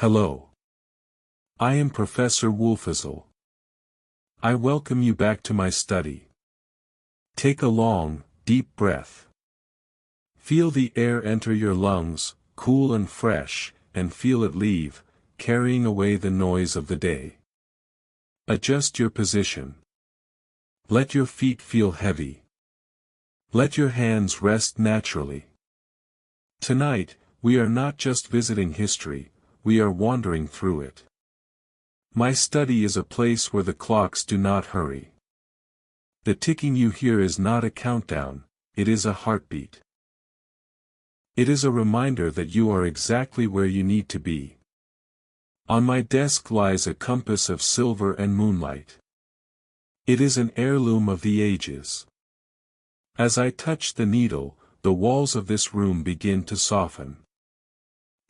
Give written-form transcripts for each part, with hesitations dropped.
Hello. I am Professor Wolfizzle. I welcome you back to my study. Take a long, deep breath. Feel the air enter your lungs, cool and fresh, and feel it leave, carrying away the noise of the day. Adjust your position. Let your feet feel heavy. Let your hands rest naturally. Tonight, we are not just visiting history, we are wandering through it. My study is a place where the clocks do not hurry. The ticking you hear is not a countdown, it is a heartbeat. It is a reminder that you are exactly where you need to be. On my desk lies a compass of silver and moonlight. It is an heirloom of the ages. As I touch the needle, the walls of this room begin to soften.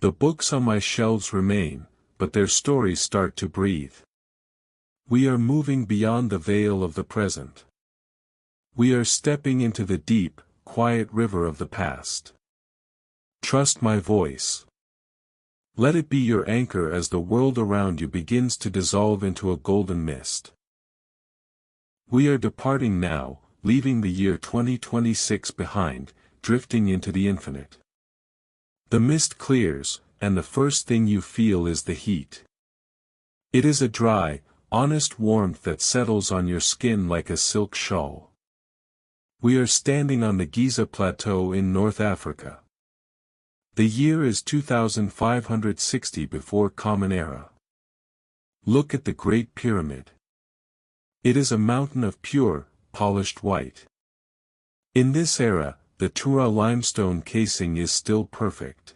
The books on my shelves remain, but their stories start to breathe. We are moving beyond the veil of the present. We are stepping into the deep, quiet river of the past. Trust my voice. Let it be your anchor as the world around you begins to dissolve into a golden mist. We are departing now, leaving the year 2026 behind, drifting into the infinite. The mist clears, and the first thing you feel is the heat. It is a dry, honest warmth that settles on your skin like a silk shawl. We are standing on the Giza Plateau in North Africa. The year is 2560 before Common Era. Look at the Great Pyramid. It is a mountain of pure, polished white. In this era, the Tura limestone casing is still perfect.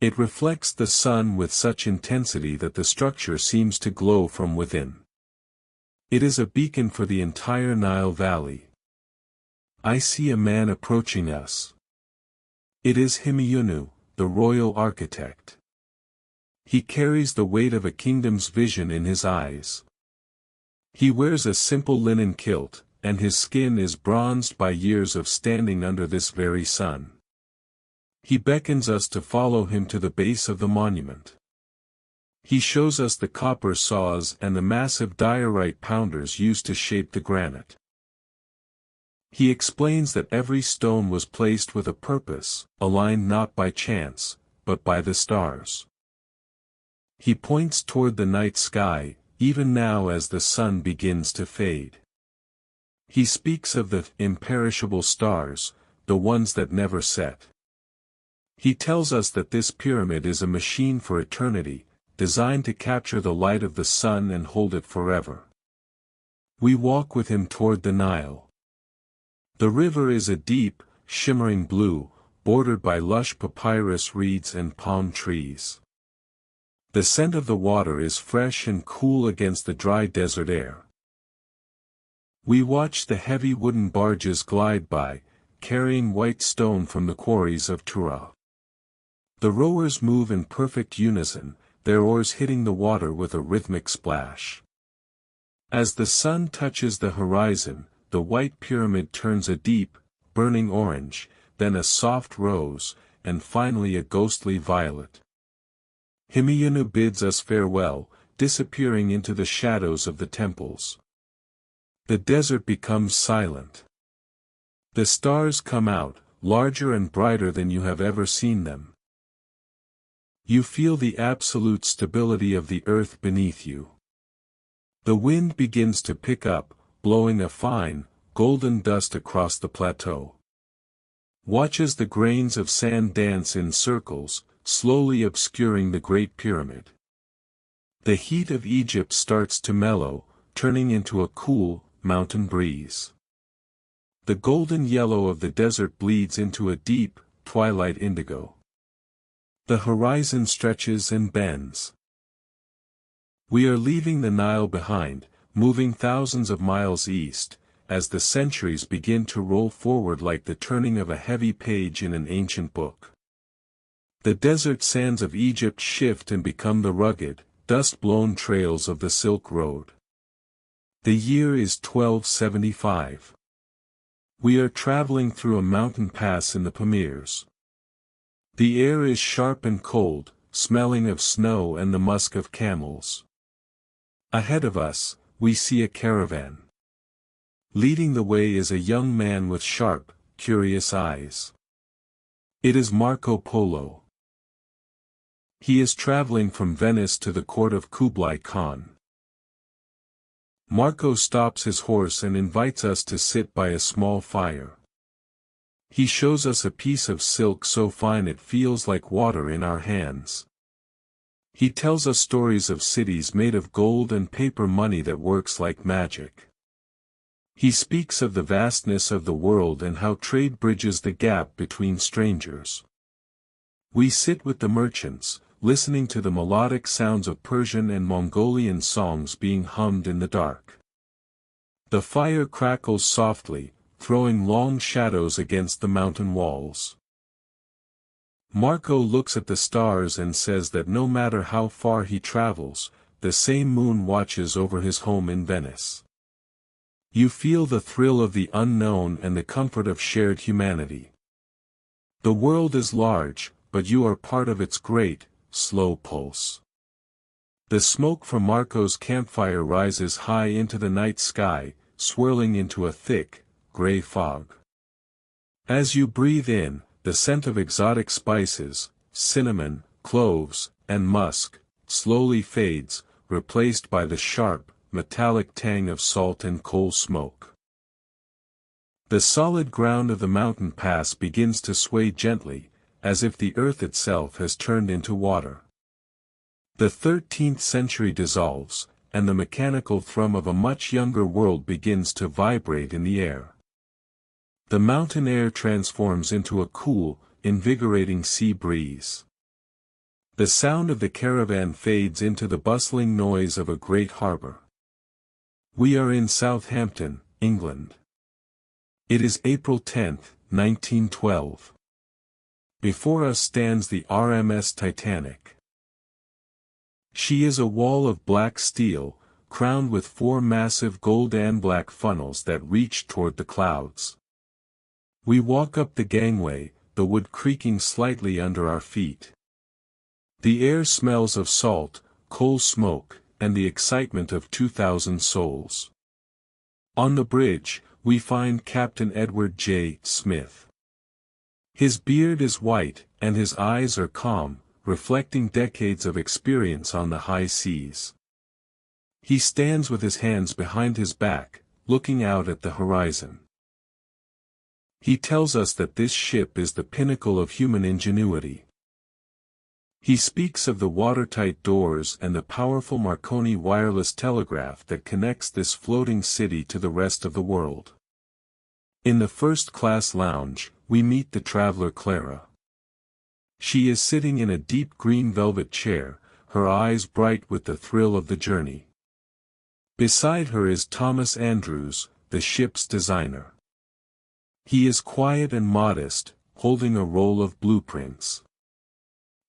It reflects the sun with such intensity that the structure seems to glow from within. It is a beacon for the entire Nile Valley. I see a man approaching us. It is Himiyunu, the royal architect. He carries the weight of a kingdom's vision in his eyes. He wears a simple linen kilt, and his skin is bronzed by years of standing under this very sun. He beckons us to follow him to the base of the monument. He shows us the copper saws and the massive diorite pounders used to shape the granite. He explains that every stone was placed with a purpose, aligned not by chance, but by the stars. He points toward the night sky, even now as the sun begins to fade. He speaks of the imperishable stars, the ones that never set. He tells us that this pyramid is a machine for eternity, designed to capture the light of the sun and hold it forever. We walk with him toward the Nile. The river is a deep, shimmering blue, bordered by lush papyrus reeds and palm trees. The scent of the water is fresh and cool against the dry desert air. We watch the heavy wooden barges glide by, carrying white stone from the quarries of Tura. The rowers move in perfect unison, their oars hitting the water with a rhythmic splash. As the sun touches the horizon, the white pyramid turns a deep, burning orange, then a soft rose, and finally a ghostly violet. Himiyunu bids us farewell, disappearing into the shadows of the temples. The desert becomes silent. The stars come out, larger and brighter than you have ever seen them. You feel the absolute stability of the earth beneath you. The wind begins to pick up, blowing a fine, golden dust across the plateau. Watch as the grains of sand dance in circles, slowly obscuring the Great Pyramid. The heat of Egypt starts to mellow, turning into a cool, mountain breeze. The golden yellow of the desert bleeds into a deep, twilight indigo. The horizon stretches and bends. We are leaving the Nile behind, moving thousands of miles east, as the centuries begin to roll forward like the turning of a heavy page in an ancient book. The desert sands of Egypt shift and become the rugged, dust-blown trails of the Silk Road. The year is 1275. We are traveling through a mountain pass in the Pamirs. The air is sharp and cold, smelling of snow and the musk of camels. Ahead of us, we see a caravan. Leading the way is a young man with sharp, curious eyes. It is Marco Polo. He is traveling from Venice to the court of Kublai Khan. Marco stops his horse and invites us to sit by a small fire. He shows us a piece of silk so fine it feels like water in our hands. He tells us stories of cities made of gold and paper money that works like magic. He speaks of the vastness of the world and how trade bridges the gap between strangers. We sit with the merchants, listening to the melodic sounds of Persian and Mongolian songs being hummed in the dark. The fire crackles softly, throwing long shadows against the mountain walls. Marco looks at the stars and says that no matter how far he travels, the same moon watches over his home in Venice. You feel the thrill of the unknown and the comfort of shared humanity. The world is large, but you are part of its great, slow pulse. The smoke from Marco's campfire rises high into the night sky, swirling into a thick, gray fog. As you breathe in, the scent of exotic spices, cinnamon, cloves, and musk, slowly fades, replaced by the sharp, metallic tang of salt and coal smoke. The solid ground of the mountain pass begins to sway gently, as if the earth itself has turned into water. The 13th century dissolves, and the mechanical thrum of a much younger world begins to vibrate in the air. The mountain air transforms into a cool, invigorating sea breeze. The sound of the caravan fades into the bustling noise of a great harbor. We are in Southampton, England. It is April 10, 1912. Before us stands the RMS Titanic. She is a wall of black steel, crowned with 4 massive gold and black funnels that reach toward the clouds. We walk up the gangway, the wood creaking slightly under our feet. The air smells of salt, coal smoke, and the excitement of 2,000 souls. On the bridge, we find Captain Edward J. Smith. His beard is white, and his eyes are calm, reflecting decades of experience on the high seas. He stands with his hands behind his back, looking out at the horizon. He tells us that this ship is the pinnacle of human ingenuity. He speaks of the watertight doors and the powerful Marconi wireless telegraph that connects this floating city to the rest of the world. In the first-class lounge, we meet the traveler Clara. She is sitting in a deep green velvet chair, her eyes bright with the thrill of the journey. Beside her is Thomas Andrews, the ship's designer. He is quiet and modest, holding a roll of blueprints.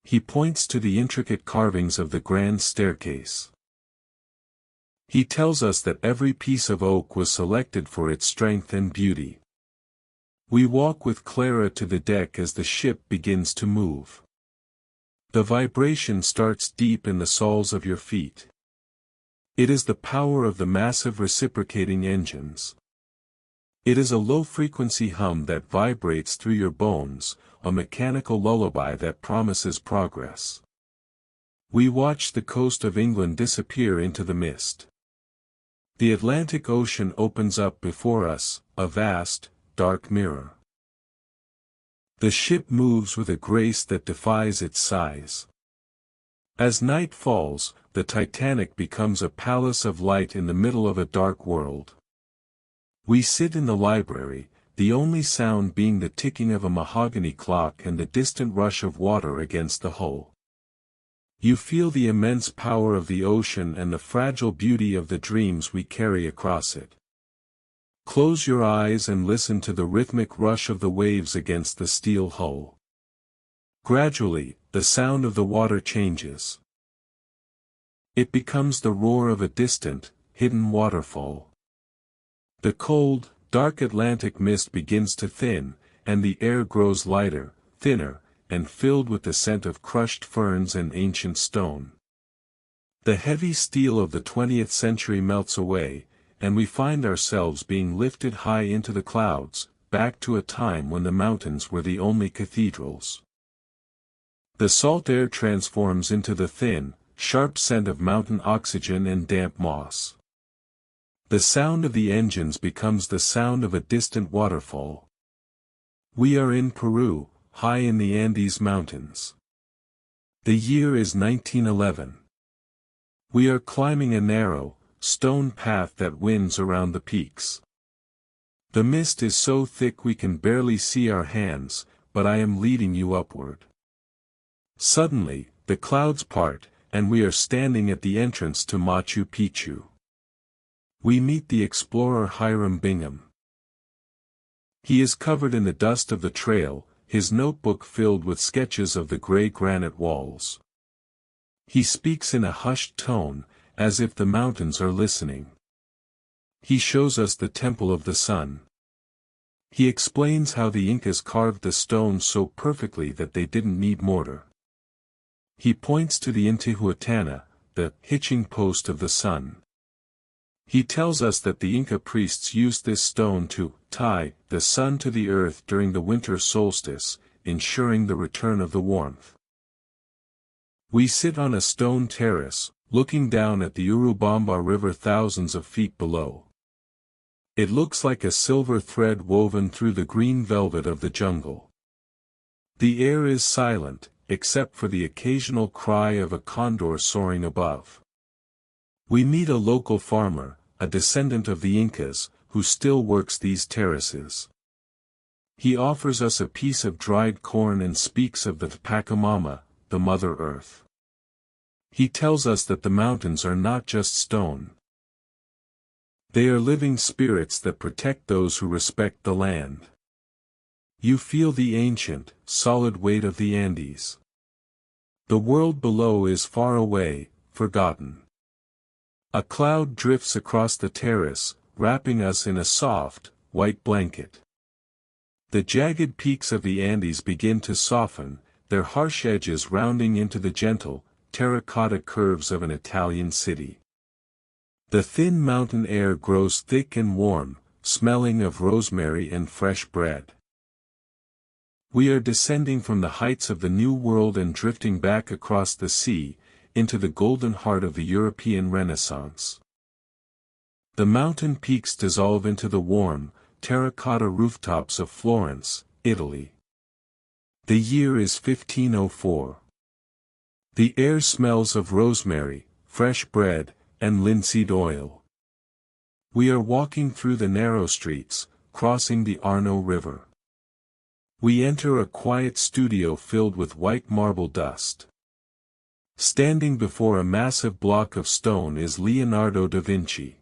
He points to the intricate carvings of the grand staircase. He tells us that every piece of oak was selected for its strength and beauty. We walk with Clara to the deck as the ship begins to move. The vibration starts deep in the soles of your feet. It is the power of the massive reciprocating engines. It is a low-frequency hum that vibrates through your bones, a mechanical lullaby that promises progress. We watch the coast of England disappear into the mist. The Atlantic Ocean opens up before us, a vast, dark mirror. The ship moves with a grace that defies its size. As night falls, the Titanic becomes a palace of light in the middle of a dark world. We sit in the library, the only sound being the ticking of a mahogany clock and the distant rush of water against the hull. You feel the immense power of the ocean and the fragile beauty of the dreams we carry across it. Close your eyes and listen to the rhythmic rush of the waves against the steel hull. Gradually, the sound of the water changes. It becomes the roar of a distant, hidden waterfall. The cold, dark Atlantic mist begins to thin, and the air grows lighter, thinner, and filled with the scent of crushed ferns and ancient stone. The heavy steel of the 20th century melts away, and we find ourselves being lifted high into the clouds, back to a time when the mountains were the only cathedrals. The salt air transforms into the thin, sharp scent of mountain oxygen and damp moss. The sound of the engines becomes the sound of a distant waterfall. We are in Peru, high in the Andes Mountains. The year is 1911. We are climbing a narrow, stone path that winds around the peaks. The mist is so thick we can barely see our hands, but I am leading you upward. Suddenly, the clouds part, and we are standing at the entrance to Machu Picchu. We meet the explorer Hiram Bingham. He is covered in the dust of the trail, his notebook filled with sketches of the gray granite walls. He speaks in a hushed tone, as if the mountains are listening. He shows us the Temple of the Sun. He explains how the Incas carved the stone so perfectly that they didn't need mortar. He points to the Intihuatana, the hitching post of the sun. He tells us that the Inca priests used this stone to tie the sun to the earth during the winter solstice, ensuring the return of the warmth. We sit on a stone terrace, looking down at the Urubamba River thousands of feet below. It looks like a silver thread woven through the green velvet of the jungle. The air is silent, except for the occasional cry of a condor soaring above. We meet a local farmer, a descendant of the Incas, who still works these terraces. He offers us a piece of dried corn and speaks of the Pachamama, the Mother Earth. He tells us that the mountains are not just stone. They are living spirits that protect those who respect the land. You feel the ancient, solid weight of the Andes. The world below is far away, forgotten. A cloud drifts across the terrace, wrapping us in a soft, white blanket. The jagged peaks of the Andes begin to soften, their harsh edges rounding into the gentle, terracotta curves of an Italian city. The thin mountain air grows thick and warm, smelling of rosemary and fresh bread. We are descending from the heights of the New World and drifting back across the sea, into the golden heart of the European Renaissance. The mountain peaks dissolve into the warm, terracotta rooftops of Florence, Italy. The year is 1504. The air smells of rosemary, fresh bread, and linseed oil. We are walking through the narrow streets, crossing the Arno River. We enter a quiet studio filled with white marble dust. Standing before a massive block of stone is Leonardo da Vinci.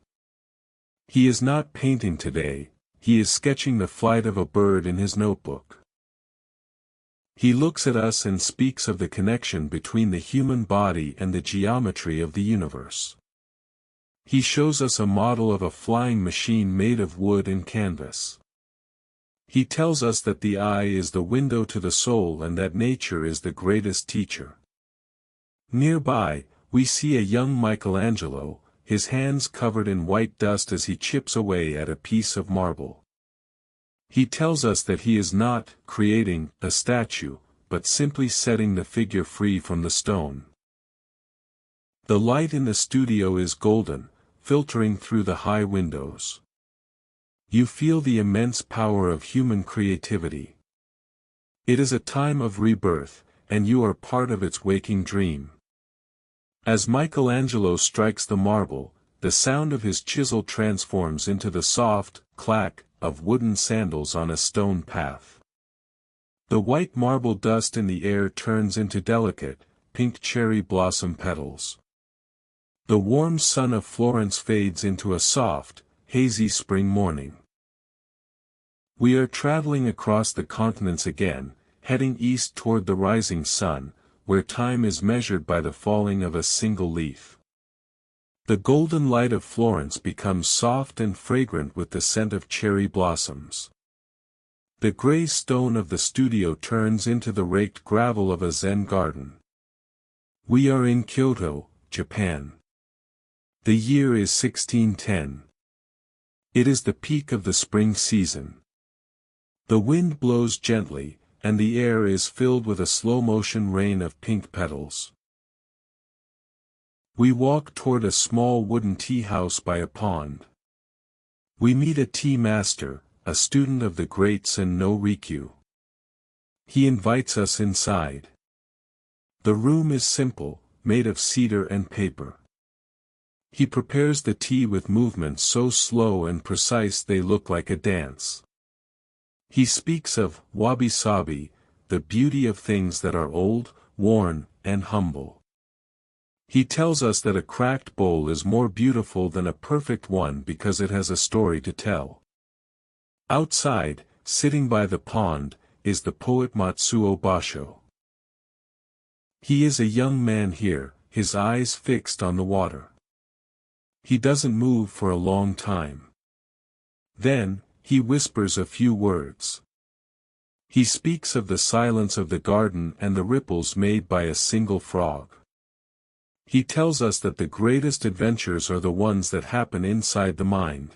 He is not painting today, he is sketching the flight of a bird in his notebook. He looks at us and speaks of the connection between the human body and the geometry of the universe. He shows us a model of a flying machine made of wood and canvas. He tells us that the eye is the window to the soul and that nature is the greatest teacher. Nearby, we see a young Michelangelo, his hands covered in white dust as he chips away at a piece of marble. He tells us that he is not creating a statue, but simply setting the figure free from the stone. The light in the studio is golden, filtering through the high windows. You feel the immense power of human creativity. It is a time of rebirth, and you are part of its waking dream. As Michelangelo strikes the marble, the sound of his chisel transforms into the soft clack of wooden sandals on a stone path. The white marble dust in the air turns into delicate, pink cherry blossom petals. The warm sun of Florence fades into a soft, hazy spring morning. We are traveling across the continents again, heading east toward the rising sun, where time is measured by the falling of a single leaf. The golden light of Florence becomes soft and fragrant with the scent of cherry blossoms. The gray stone of the studio turns into the raked gravel of a Zen garden. We are in Kyoto, Japan. The year is 1610. It is the peak of the spring season. The wind blows gently, and the air is filled with a slow-motion rain of pink petals. We walk toward a small wooden tea house by a pond. We meet a tea master, a student of the great Sen no Rikyu. He invites us inside. The room is simple, made of cedar and paper. He prepares the tea with movements so slow and precise they look like a dance. He speaks of wabi-sabi, the beauty of things that are old, worn, and humble. He tells us that a cracked bowl is more beautiful than a perfect one because it has a story to tell. Outside, sitting by the pond, is the poet Matsuo Basho. He is a young man here, his eyes fixed on the water. He doesn't move for a long time. Then, he whispers a few words. He speaks of the silence of the garden and the ripples made by a single frog. He tells us that the greatest adventures are the ones that happen inside the mind.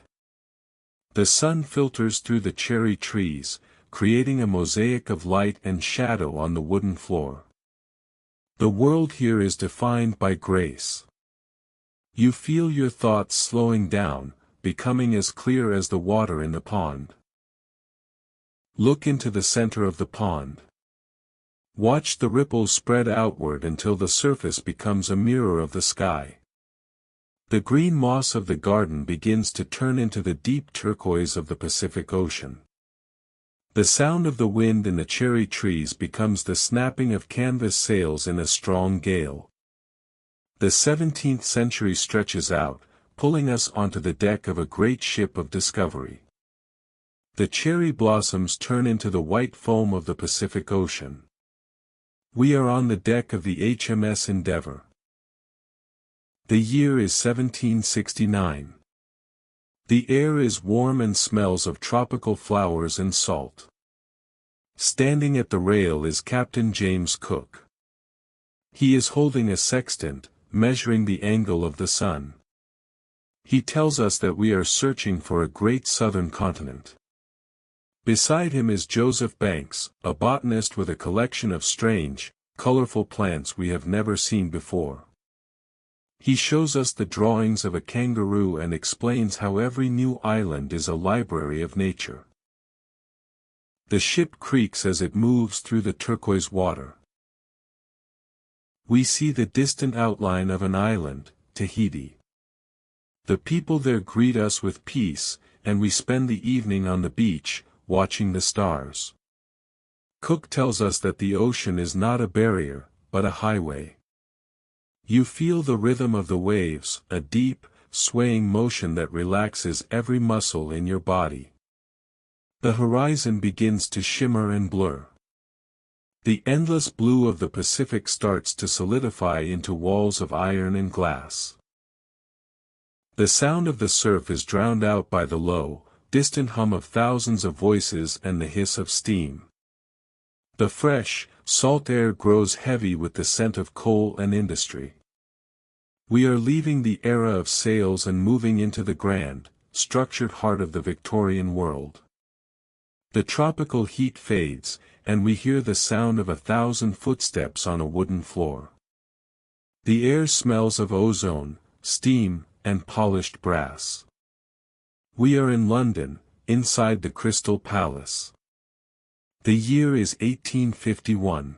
The sun filters through the cherry trees, creating a mosaic of light and shadow on the wooden floor. The world here is defined by grace. You feel your thoughts slowing down, becoming as clear as the water in the pond. Look into the center of the pond. Watch the ripples spread outward until the surface becomes a mirror of the sky. The green moss of the garden begins to turn into the deep turquoise of the Pacific Ocean. The sound of the wind in the cherry trees becomes the snapping of canvas sails in a strong gale. The 17th century stretches out, pulling us onto the deck of a great ship of discovery. The cherry blossoms turn into the white foam of the Pacific Ocean. We are on the deck of the HMS Endeavour. The year is 1769. The air is warm and smells of tropical flowers and salt. Standing at the rail is Captain James Cook. He is holding a sextant, measuring the angle of the sun. He tells us that we are searching for a great southern continent. Beside him is Joseph Banks, a botanist with a collection of strange, colorful plants we have never seen before. He shows us the drawings of a kangaroo and explains how every new island is a library of nature. The ship creaks as it moves through the turquoise water. We see the distant outline of an island, Tahiti. The people there greet us with peace, and we spend the evening on the beach, watching the stars. Cook tells us that the ocean is not a barrier, but a highway. You feel the rhythm of the waves, a deep, swaying motion that relaxes every muscle in your body. The horizon begins to shimmer and blur. The endless blue of the Pacific starts to solidify into walls of iron and glass. The sound of the surf is drowned out by the low, distant hum of thousands of voices and the hiss of steam. The fresh, salt air grows heavy with the scent of coal and industry. We are leaving the era of sails and moving into the grand, structured heart of the Victorian world. The tropical heat fades, and we hear the sound of 1,000 footsteps on a wooden floor. The air smells of ozone, steam, and polished brass. We are in London, inside the Crystal Palace. The year is 1851.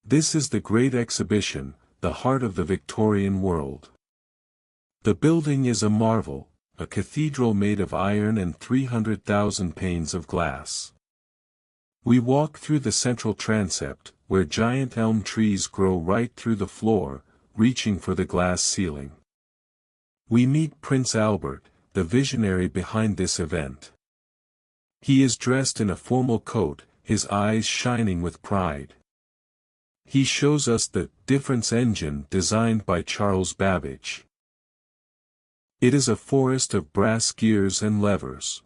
This is the Great Exhibition, the heart of the Victorian world. The building is a marvel, a cathedral made of iron and 300,000 panes of glass. We walk through the central transept, where giant elm trees grow right through the floor, reaching for the glass ceiling. We meet Prince Albert, the visionary behind this event. He is dressed in a formal coat, his eyes shining with pride. He shows us the difference engine designed by Charles Babbage. It is a forest of brass gears and levers.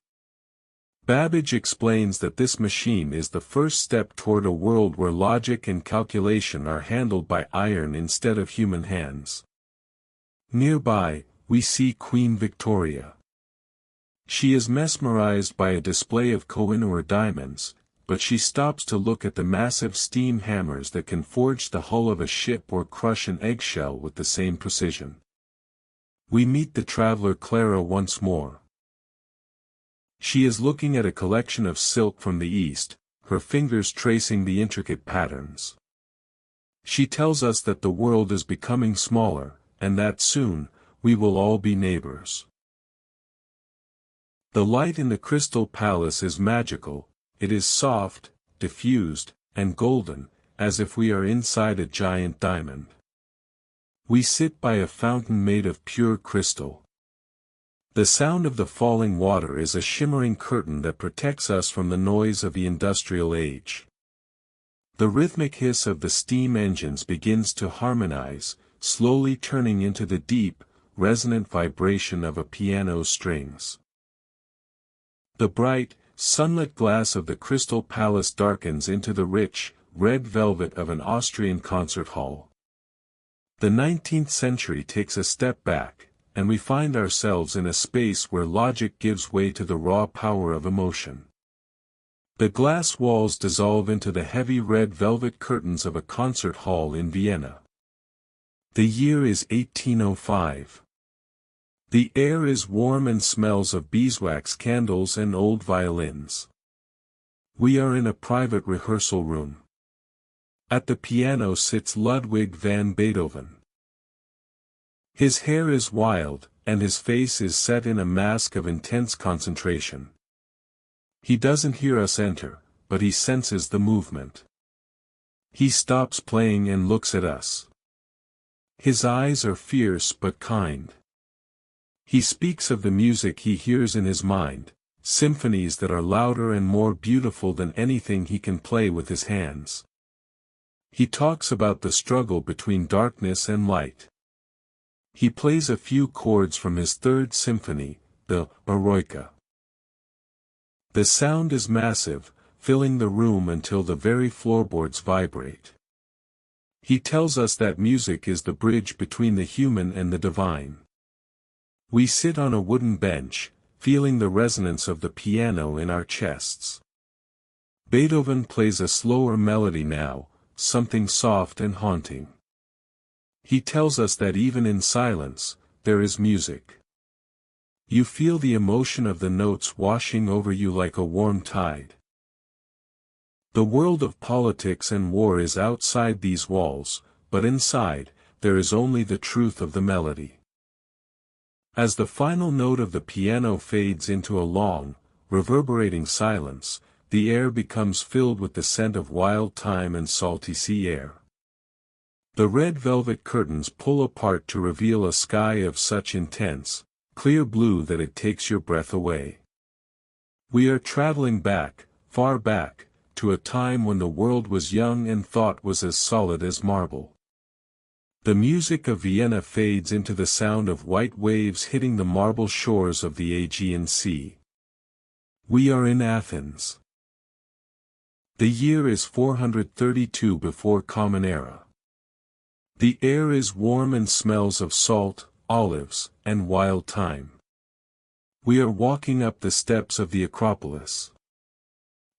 Babbage explains that this machine is the first step toward a world where logic and calculation are handled by iron instead of human hands. Nearby, we see Queen Victoria. She is mesmerized by a display of Kohinoor diamonds, but she stops to look at the massive steam hammers that can forge the hull of a ship or crush an eggshell with the same precision. We meet the traveler Clara once more. She is looking at a collection of silk from the east, her fingers tracing the intricate patterns. She tells us that the world is becoming smaller, and that soon, we will all be neighbors. The light in the crystal palace is magical, it is soft, diffused, and golden, as if we are inside a giant diamond. We sit by a fountain made of pure crystal. The sound of the falling water is a shimmering curtain that protects us from the noise of the industrial age. The rhythmic hiss of the steam engines begins to harmonize, slowly turning into the deep, resonant vibration of a piano's strings. The bright, sunlit glass of the crystal palace darkens into the rich, red velvet of an Austrian concert hall. The 19th century takes a step back, and we find ourselves in a space where logic gives way to the raw power of emotion. The glass walls dissolve into the heavy red velvet curtains of a concert hall in Vienna. The year is 1805. The air is warm and smells of beeswax candles and old violins. We are in a private rehearsal room. At the piano sits Ludwig van Beethoven. His hair is wild, and his face is set in a mask of intense concentration. He doesn't hear us enter, but he senses the movement. He stops playing and looks at us. His eyes are fierce but kind. He speaks of the music he hears in his mind, symphonies that are louder and more beautiful than anything he can play with his hands. He talks about the struggle between darkness and light. He plays a few chords from his third symphony, the Eroica. The sound is massive, filling the room until the very floorboards vibrate. He tells us that music is the bridge between the human and the divine. We sit on a wooden bench, feeling the resonance of the piano in our chests. Beethoven plays a slower melody now, something soft and haunting. He tells us that even in silence, there is music. You feel the emotion of the notes washing over you like a warm tide. The world of politics and war is outside these walls, but inside, there is only the truth of the melody. As the final note of the piano fades into a long, reverberating silence, the air becomes filled with the scent of wild thyme and salty sea air. The red velvet curtains pull apart to reveal a sky of such intense, clear blue that it takes your breath away. We are traveling back, far back, to a time when the world was young and thought was as solid as marble. The music of Vienna fades into the sound of white waves hitting the marble shores of the Aegean Sea. We are in Athens. The year is 432 before Common Era. The air is warm and smells of salt, olives, and wild thyme. We are walking up the steps of the Acropolis.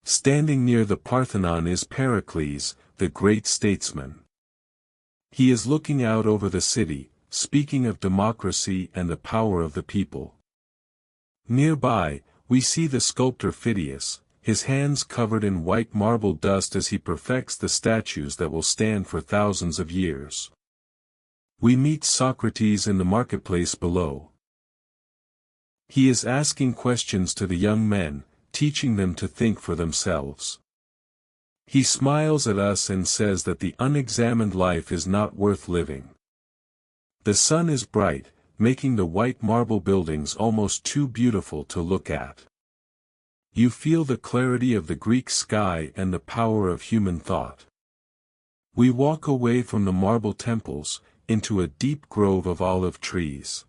Standing near the Parthenon is Pericles, the great statesman. He is looking out over the city, speaking of democracy and the power of the people. Nearby, we see the sculptor Phidias, his hands covered in white marble dust as he perfects the statues that will stand for thousands of years. We meet Socrates in the marketplace below. He is asking questions to the young men, teaching them to think for themselves. He smiles at us and says that the unexamined life is not worth living. The sun is bright, making the white marble buildings almost too beautiful to look at. You feel the clarity of the Greek sky and the power of human thought. We walk away from the marble temples, into a deep grove of olive trees.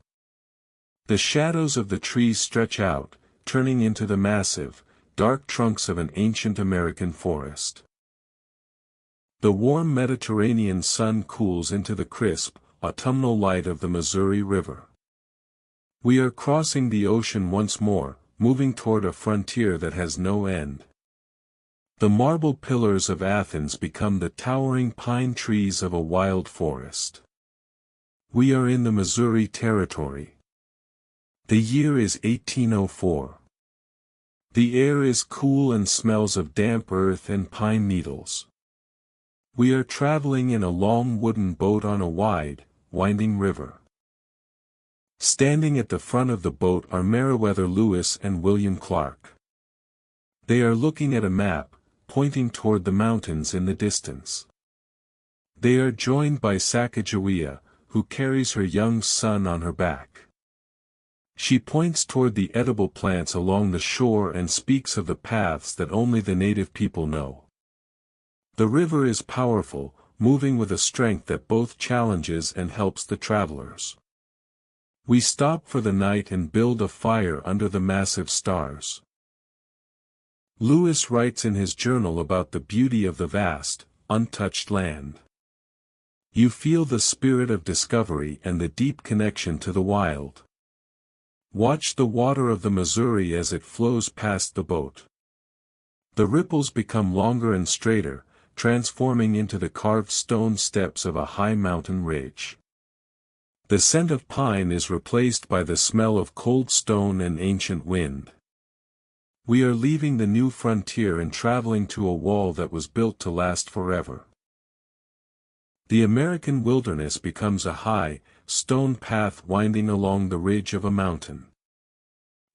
The shadows of the trees stretch out, turning into the massive, dark trunks of an ancient American forest. The warm Mediterranean sun cools into the crisp, autumnal light of the Missouri River. We are crossing the ocean once more, moving toward a frontier that has no end. The marble pillars of Athens become the towering pine trees of a wild forest. We are in the Missouri Territory. The year is 1804. The air is cool and smells of damp earth and pine needles. We are traveling in a long wooden boat on a wide, winding river. Standing at the front of the boat are Meriwether Lewis and William Clark. They are looking at a map, pointing toward the mountains in the distance. They are joined by Sacagawea, who carries her young son on her back. She points toward the edible plants along the shore and speaks of the paths that only the native people know. The river is powerful, moving with a strength that both challenges and helps the travelers. We stop for the night and build a fire under the massive stars. Lewis writes in his journal about the beauty of the vast, untouched land. You feel the spirit of discovery and the deep connection to the wild. Watch the water of the Missouri as it flows past the boat. The ripples become longer and straighter, transforming into the carved stone steps of a high mountain ridge. The scent of pine is replaced by the smell of cold stone and ancient wind. We are leaving the new frontier and traveling to a wall that was built to last forever. The American wilderness becomes a high, stone path winding along the ridge of a mountain.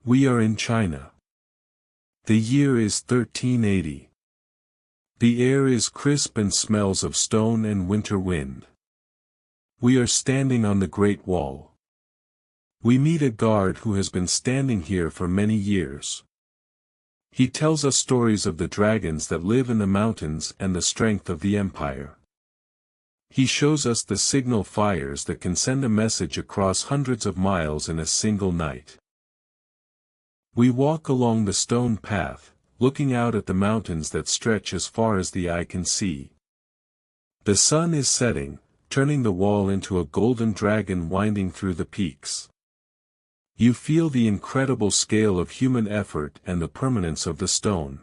We are in China. The year is 1380. The air is crisp and smells of stone and winter wind. We are standing on the Great Wall. We meet a guard who has been standing here for many years. He tells us stories of the dragons that live in the mountains and the strength of the empire. He shows us the signal fires that can send a message across hundreds of miles in a single night. We walk along the stone path, looking out at the mountains that stretch as far as the eye can see. The sun is setting, turning the wall into a golden dragon winding through the peaks. You feel the incredible scale of human effort and the permanence of the stone.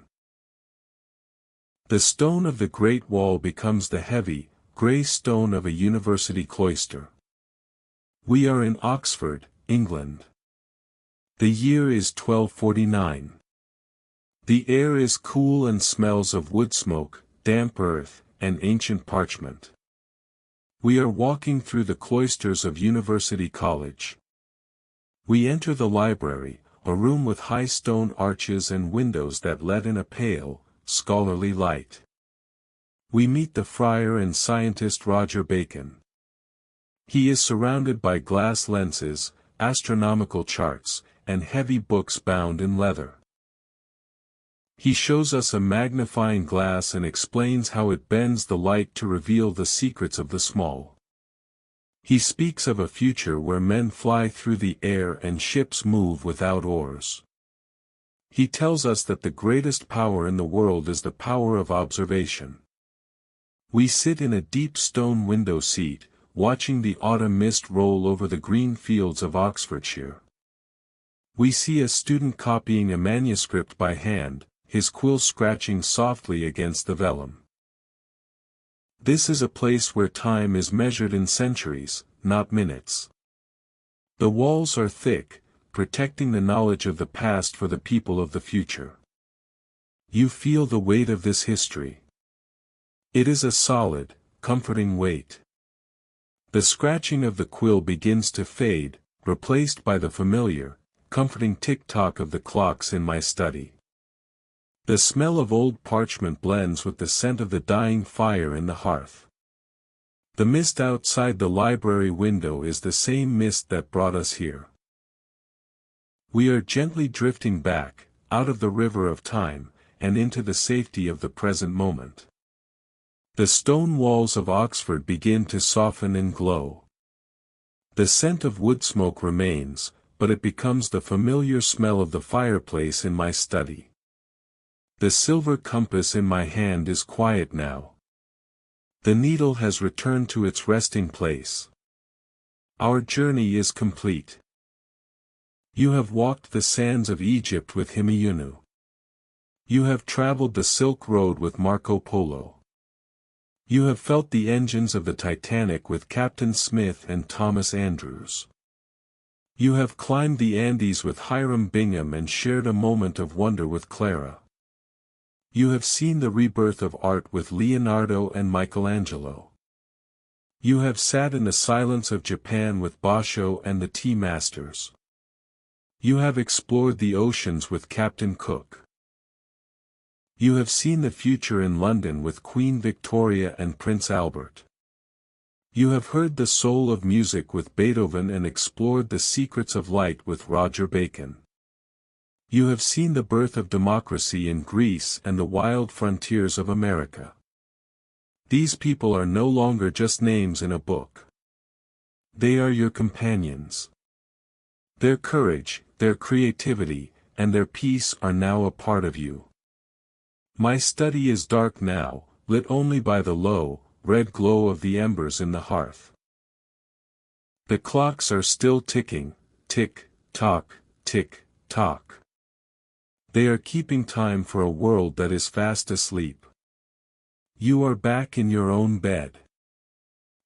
The stone of the Great Wall becomes the heavy, grey stone of a university cloister. We are in Oxford, England. The year is 1249. The air is cool and smells of wood smoke, damp earth, and ancient parchment. We are walking through the cloisters of University College. We enter the library, a room with high stone arches and windows that let in a pale, scholarly light. We meet the friar and scientist Roger Bacon. He is surrounded by glass lenses, astronomical charts, and heavy books bound in leather. He shows us a magnifying glass and explains how it bends the light to reveal the secrets of the small. He speaks of a future where men fly through the air and ships move without oars. He tells us that the greatest power in the world is the power of observation. We sit in a deep stone window seat, watching the autumn mist roll over the green fields of Oxfordshire. We see a student copying a manuscript by hand, his quill scratching softly against the vellum. This is a place where time is measured in centuries, not minutes. The walls are thick, protecting the knowledge of the past for the people of the future. You feel the weight of this history. It is a solid, comforting weight. The scratching of the quill begins to fade, replaced by the familiar, comforting tick-tock of the clocks in my study. The smell of old parchment blends with the scent of the dying fire in the hearth. The mist outside the library window is the same mist that brought us here. We are gently drifting back, out of the river of time, and into the safety of the present moment. The stone walls of Oxford begin to soften and glow. The scent of wood smoke remains, but it becomes the familiar smell of the fireplace in my study. The silver compass in my hand is quiet now. The needle has returned to its resting place. Our journey is complete. You have walked the sands of Egypt with Himeyunu. You have traveled the Silk Road with Marco Polo. You have felt the engines of the Titanic with Captain Smith and Thomas Andrews. You have climbed the Andes with Hiram Bingham and shared a moment of wonder with Clara. You have seen the rebirth of art with Leonardo and Michelangelo. You have sat in the silence of Japan with Basho and the Tea Masters. You have explored the oceans with Captain Cook. You have seen the future in London with Queen Victoria and Prince Albert. You have heard the soul of music with Beethoven and explored the secrets of light with Roger Bacon. You have seen the birth of democracy in Greece and the wild frontiers of America. These people are no longer just names in a book. They are your companions. Their courage, their creativity, and their peace are now a part of you. My study is dark now, lit only by the low, red glow of the embers in the hearth. The clocks are still ticking, tick, tock, tick, tock. They are keeping time for a world that is fast asleep. You are back in your own bed.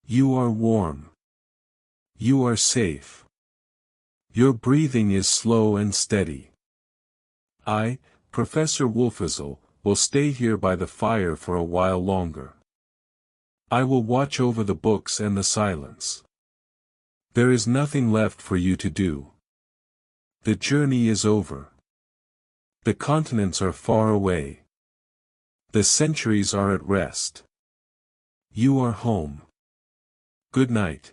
You are warm. You are safe. Your breathing is slow and steady. I, Professor Wolfizzle, will stay here by the fire for a while longer. I will watch over the books and the silence. There is nothing left for you to do. The journey is over. The continents are far away. The centuries are at rest. You are home. Good night.